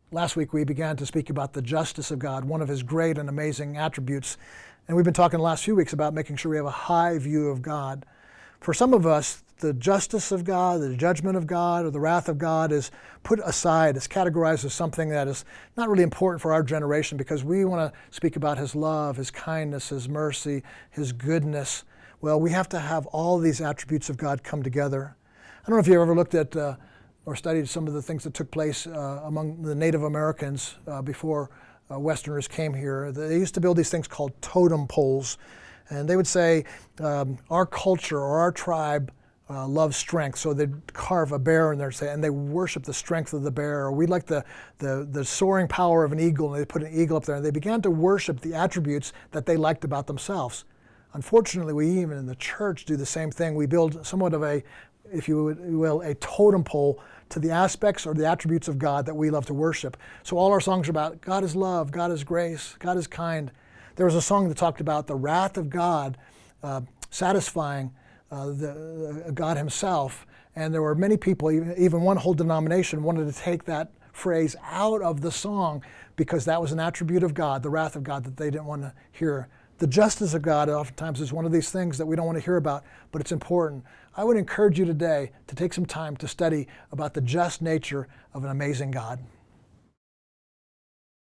Last week we began to speak about the justice of God, one of his great and amazing attributes. And we've been talking the last few weeks about making sure we have a high view of God. For some of us, the justice of God, the judgment of God, or the wrath of God is put aside. It's categorized as something that is not really important for our generation because we want to speak about his love, his kindness, his mercy, his goodness. Well, we have to have all these attributes of God come together. I don't know if you ever looked at or studied some of the things that took place among the Native Americans before Westerners came here. They used to build these things called totem poles. And they would say, our culture or our tribe loves strength. So they'd carve a bear in there and they worship the strength of the bear. Or we like the soaring power of an eagle, and they put an eagle up there. And they began to worship the attributes that they liked about themselves. Unfortunately, we even in the church do the same thing. We build somewhat of a, if you will, a totem pole to the aspects or the attributes of God that we love to worship. So all our songs are about God is love, God is grace, God is kind. There was a song that talked about the wrath of God satisfying God himself. And there were many people, even one whole denomination, wanted to take that phrase out of the song because that was an attribute of God, the wrath of God, that they didn't want to hear. The justice of God oftentimes is one of these things that we don't want to hear about, but it's important. I would encourage you today to take some time to study about the just nature of an amazing God.